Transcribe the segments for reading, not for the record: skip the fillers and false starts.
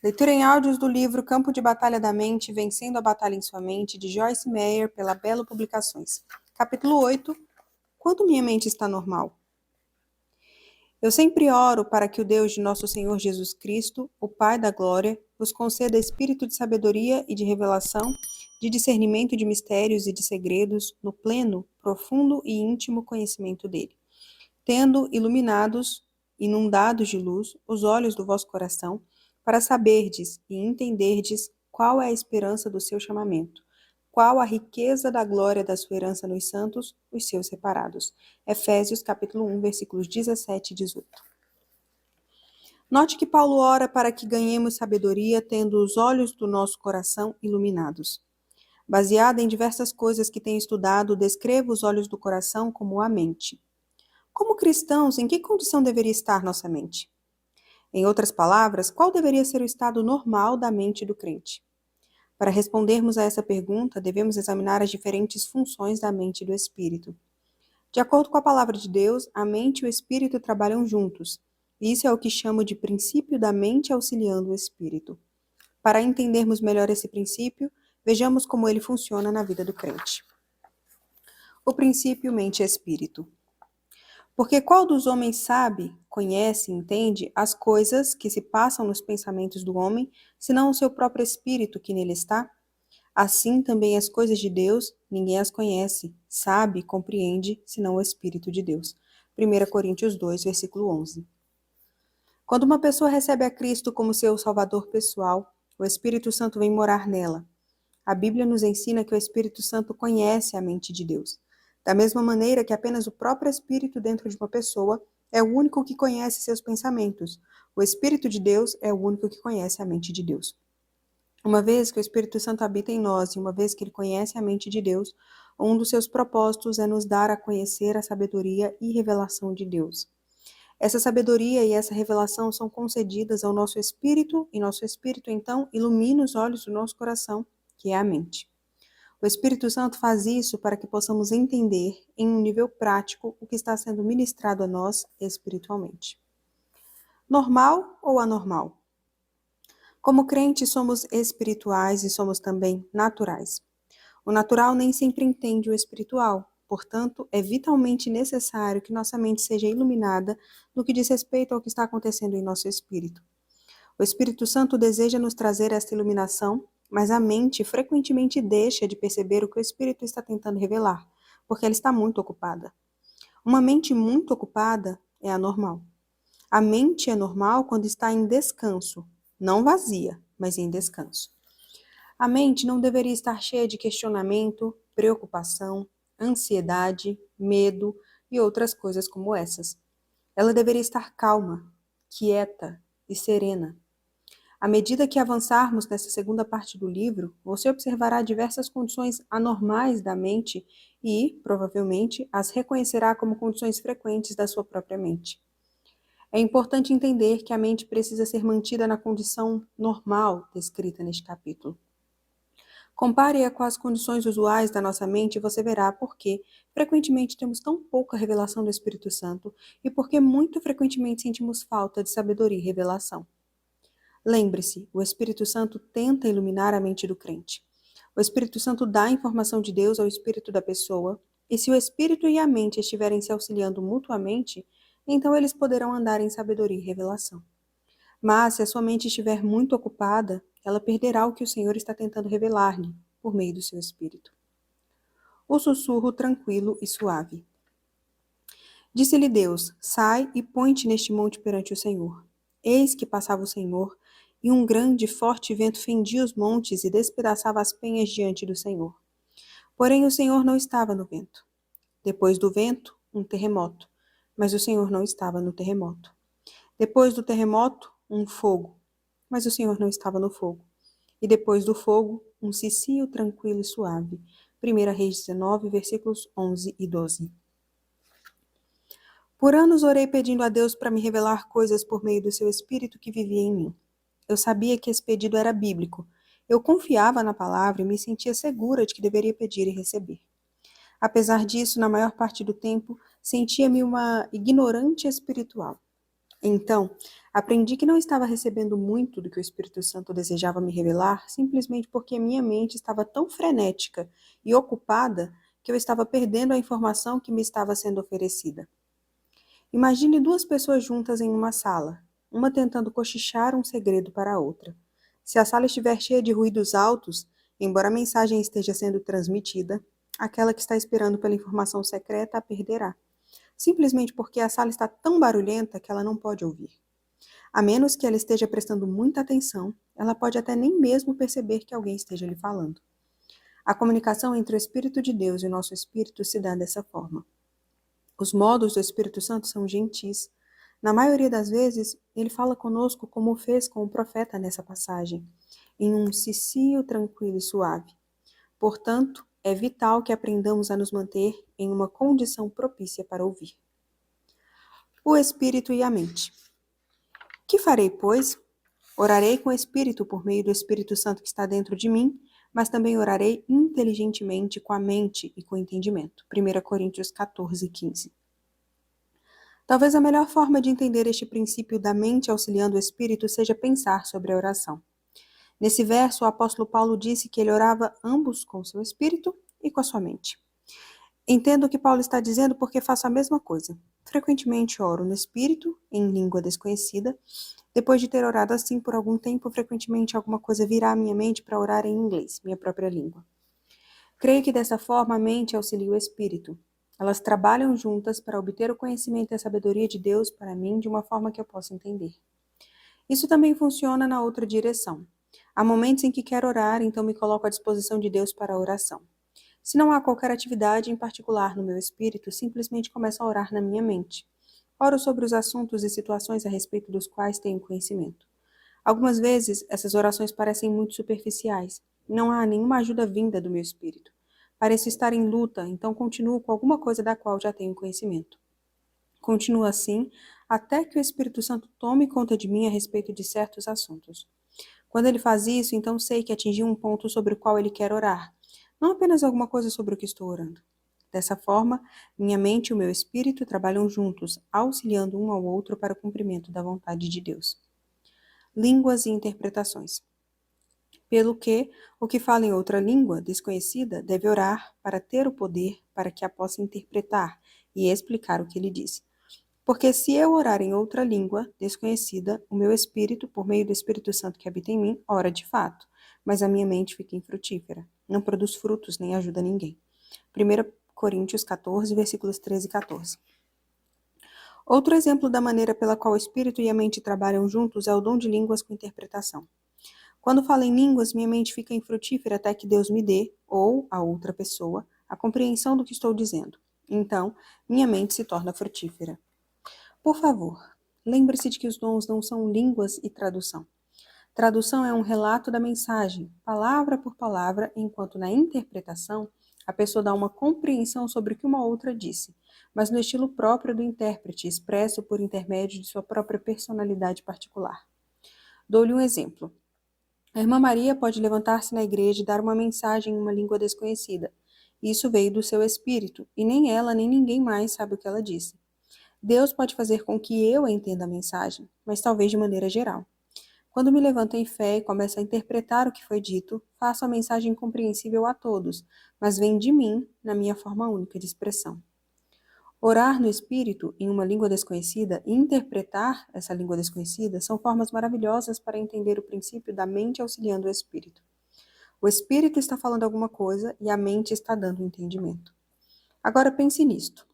Leitura em áudios do livro Campo de Batalha da Mente, Vencendo a Batalha em Sua Mente, de Joyce Meyer, pela Belo Publicações. Capítulo 8. Quando minha mente está normal? Eu sempre oro para que o Deus de nosso Senhor Jesus Cristo, o Pai da Glória, vos conceda espírito de sabedoria e de revelação, de discernimento de mistérios e de segredos, no pleno, profundo e íntimo conhecimento dele. Tendo iluminados, inundados de luz, os olhos do vosso coração, para saberdes e entenderdes qual é a esperança do seu chamamento, qual a riqueza da glória da sua herança nos santos, os seus separados. Efésios capítulo 1, versículos 17 e 18. Note que Paulo ora para que ganhemos sabedoria, tendo os olhos do nosso coração iluminados. Baseada em diversas coisas que tenho estudado, descrevo os olhos do coração como a mente. Como cristãos, em que condição deveria estar nossa mente? Em outras palavras, qual deveria ser o estado normal da mente do crente? Para respondermos a essa pergunta, devemos examinar as diferentes funções da mente e do espírito. De acordo com a palavra de Deus, a mente e o espírito trabalham juntos. Isso é o que chamo de princípio da mente auxiliando o espírito. Para entendermos melhor esse princípio, vejamos como ele funciona na vida do crente. O princípio mente e espírito. Porque qual dos homens sabe, conhece, entende as coisas que se passam nos pensamentos do homem, senão o seu próprio espírito que nele está? Assim também as coisas de Deus, ninguém as conhece, sabe, compreende, senão o Espírito de Deus. 1 Coríntios 2, versículo 11. Quando uma pessoa recebe a Cristo como seu Salvador pessoal, o Espírito Santo vem morar nela. A Bíblia nos ensina que o Espírito Santo conhece a mente de Deus. Da mesma maneira que apenas o próprio Espírito dentro de uma pessoa é o único que conhece seus pensamentos, o Espírito de Deus é o único que conhece a mente de Deus. Uma vez que o Espírito Santo habita em nós e uma vez que ele conhece a mente de Deus, um dos seus propósitos é nos dar a conhecer a sabedoria e revelação de Deus. Essa sabedoria e essa revelação são concedidas ao nosso espírito e nosso espírito, então, ilumina os olhos do nosso coração, que é a mente. O Espírito Santo faz isso para que possamos entender, em um nível prático, o que está sendo ministrado a nós espiritualmente. Normal ou anormal? Como crentes, somos espirituais e somos também naturais. O natural nem sempre entende o espiritual, portanto, é vitalmente necessário que nossa mente seja iluminada no que diz respeito ao que está acontecendo em nosso espírito. O Espírito Santo deseja nos trazer esta iluminação, mas a mente frequentemente deixa de perceber o que o Espírito está tentando revelar, porque ela está muito ocupada. Uma mente muito ocupada é anormal. A mente é normal quando está em descanso, não vazia, mas em descanso. A mente não deveria estar cheia de questionamento, preocupação, ansiedade, medo e outras coisas como essas. Ela deveria estar calma, quieta e serena. À medida que avançarmos nessa segunda parte do livro, você observará diversas condições anormais da mente e, provavelmente, as reconhecerá como condições frequentes da sua própria mente. É importante entender que a mente precisa ser mantida na condição normal descrita neste capítulo. Compare-a com as condições usuais da nossa mente e você verá por que frequentemente temos tão pouca revelação do Espírito Santo e por que muito frequentemente sentimos falta de sabedoria e revelação. Lembre-se, o Espírito Santo tenta iluminar a mente do crente. O Espírito Santo dá a informação de Deus ao espírito da pessoa, e se o espírito e a mente estiverem se auxiliando mutuamente, então eles poderão andar em sabedoria e revelação. Mas, se a sua mente estiver muito ocupada, ela perderá o que o Senhor está tentando revelar-lhe, por meio do seu espírito. O sussurro tranquilo e suave. Disse-lhe Deus: Sai e põe-te neste monte perante o Senhor. Eis que passava o Senhor, e um grande e forte vento fendia os montes e despedaçava as penhas diante do Senhor. Porém, o Senhor não estava no vento. Depois do vento, um terremoto. Mas o Senhor não estava no terremoto. Depois do terremoto, um fogo. Mas o Senhor não estava no fogo. E depois do fogo, um cicio tranquilo e suave. 1 Reis 19, versículos 11 e 12. Por anos orei pedindo a Deus para me revelar coisas por meio do seu Espírito que vivia em mim. Eu sabia que esse pedido era bíblico. Eu confiava na palavra e me sentia segura de que deveria pedir e receber. Apesar disso, na maior parte do tempo, sentia-me uma ignorante espiritual. Então, Aprendi que não estava recebendo muito do que o Espírito Santo desejava me revelar, simplesmente porque minha mente estava tão frenética e ocupada que eu estava perdendo a informação que me estava sendo oferecida. Imagine duas pessoas juntas em uma sala, uma tentando cochichar um segredo para a outra. Se a sala estiver cheia de ruídos altos, embora a mensagem esteja sendo transmitida, aquela que está esperando pela informação secreta a perderá, simplesmente porque a sala está tão barulhenta que ela não pode ouvir. A menos que ela esteja prestando muita atenção, ela pode até nem mesmo perceber que alguém esteja lhe falando. A comunicação entre o Espírito de Deus e o nosso espírito se dá dessa forma. Os modos do Espírito Santo são gentis. Na maioria das vezes, ele fala conosco como fez com o profeta nessa passagem, em um cicio tranquilo e suave. Portanto, é vital que aprendamos a nos manter em uma condição propícia para ouvir. O Espírito e a mente. Que farei, pois? Orarei com o Espírito por meio do Espírito Santo que está dentro de mim, mas também orarei inteligentemente com a mente e com o entendimento. 1 Coríntios 14, 15. Talvez a melhor forma de entender este princípio da mente auxiliando o Espírito seja pensar sobre a oração. Nesse verso, o apóstolo Paulo disse que ele orava ambos com seu espírito e com a sua mente. Entendo o que Paulo está dizendo porque faço a mesma coisa. Frequentemente oro no espírito, em língua desconhecida. Depois de ter orado assim por algum tempo, frequentemente alguma coisa virá à minha mente para orar em inglês, minha própria língua. Creio que dessa forma a mente auxilia o espírito. Elas trabalham juntas para obter o conhecimento e a sabedoria de Deus para mim de uma forma que eu possa entender. Isso também funciona na outra direção. Há momentos em que quero orar, então me coloco à disposição de Deus para a oração. Se não há qualquer atividade em particular no meu espírito, simplesmente começo a orar na minha mente. Oro sobre os assuntos e situações a respeito dos quais tenho conhecimento. Algumas vezes, essas orações parecem muito superficiais. Não há nenhuma ajuda vinda do meu espírito. Pareço estar em luta, então continuo com alguma coisa da qual já tenho conhecimento. Continuo assim até que o Espírito Santo tome conta de mim a respeito de certos assuntos. Quando ele faz isso, então sei que atingi um ponto sobre o qual ele quer orar, não apenas alguma coisa sobre o que estou orando. Dessa forma, minha mente e o meu espírito trabalham juntos, auxiliando um ao outro para o cumprimento da vontade de Deus. Línguas e interpretações. Pelo que, o que fala em outra língua desconhecida deve orar para ter o poder para que a possa interpretar e explicar o que ele diz. Porque se eu orar em outra língua desconhecida, o meu espírito, por meio do Espírito Santo que habita em mim, ora de fato, mas a minha mente fica infrutífera, não produz frutos nem ajuda ninguém. 1 Coríntios 14, versículos 13 e 14. Outro exemplo da maneira pela qual o espírito e a mente trabalham juntos é o dom de línguas com interpretação. Quando falo em línguas, minha mente fica infrutífera até que Deus me dê, ou a outra pessoa, a compreensão do que estou dizendo. Então, minha mente se torna frutífera. Por favor, lembre-se de que os dons não são línguas e tradução. Tradução é um relato da mensagem, palavra por palavra, enquanto na interpretação, a pessoa dá uma compreensão sobre o que uma outra disse, mas no estilo próprio do intérprete, expresso por intermédio de sua própria personalidade particular. Dou-lhe um exemplo. A irmã Maria pode levantar-se na igreja e dar uma mensagem em uma língua desconhecida. Isso veio do seu espírito, e nem ela nem ninguém mais sabe o que ela disse. Deus pode fazer com que eu entenda a mensagem, mas talvez de maneira geral. Quando me levanto em fé e começo a interpretar o que foi dito, faço a mensagem compreensível a todos, mas vem de mim na minha forma única de expressão. Orar no Espírito, em uma língua desconhecida, e interpretar essa língua desconhecida são formas maravilhosas para entender o princípio da mente auxiliando o Espírito. O Espírito está falando alguma coisa e a mente está dando o entendimento. Agora pense nisto.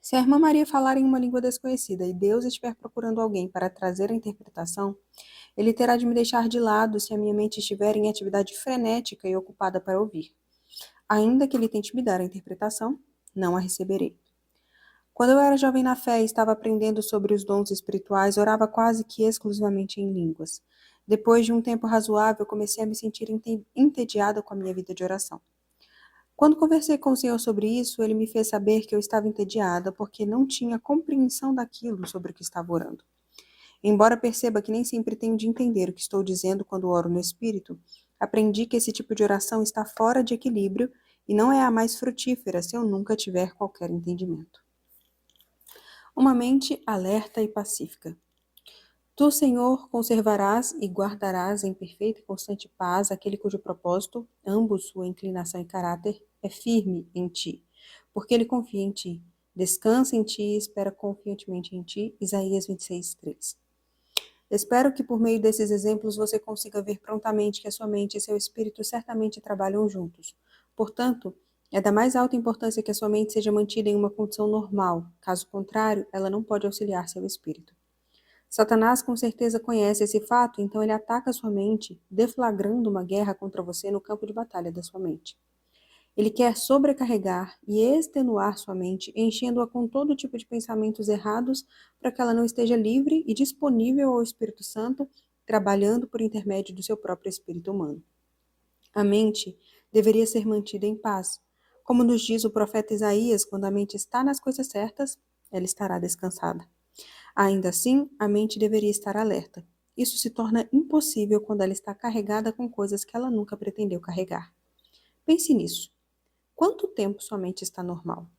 Se a irmã Maria falar em uma língua desconhecida e Deus estiver procurando alguém para trazer a interpretação, ele terá de me deixar de lado se a minha mente estiver em atividade frenética e ocupada para ouvir. Ainda que ele tente me dar a interpretação, não a receberei. Quando eu era jovem na fé e estava aprendendo sobre os dons espirituais, orava quase que exclusivamente em línguas. Depois de um tempo razoável, comecei a me sentir entediada com a minha vida de oração. Quando conversei com o Senhor sobre isso, ele me fez saber que eu estava entediada porque não tinha compreensão daquilo sobre o que estava orando. Embora perceba que nem sempre tenho de entender o que estou dizendo quando oro no Espírito, aprendi que esse tipo de oração está fora de equilíbrio e não é a mais frutífera se eu nunca tiver qualquer entendimento. Uma mente alerta e pacífica. Tu, Senhor, conservarás e guardarás em perfeita e constante paz aquele cujo propósito, ambos sua inclinação e caráter, é firme em ti, porque ele confia em ti. Descansa em ti e espera confiantemente em ti. Isaías 26:3. Espero que por meio desses exemplos você consiga ver prontamente que a sua mente e seu espírito certamente trabalham juntos. Portanto, é da mais alta importância que a sua mente seja mantida em uma condição normal, caso contrário, ela não pode auxiliar seu espírito. Satanás com certeza conhece esse fato, então ele ataca sua mente, deflagrando uma guerra contra você no campo de batalha da sua mente. Ele quer sobrecarregar e extenuar sua mente, enchendo-a com todo tipo de pensamentos errados, para que ela não esteja livre e disponível ao Espírito Santo, trabalhando por intermédio do seu próprio espírito humano. A mente deveria ser mantida em paz. Como nos diz o profeta Isaías, quando a mente está nas coisas certas, ela estará descansada. Ainda assim, a mente deveria estar alerta. Isso se torna impossível quando ela está carregada com coisas que ela nunca pretendeu carregar. Pense nisso. Quanto tempo sua mente está normal?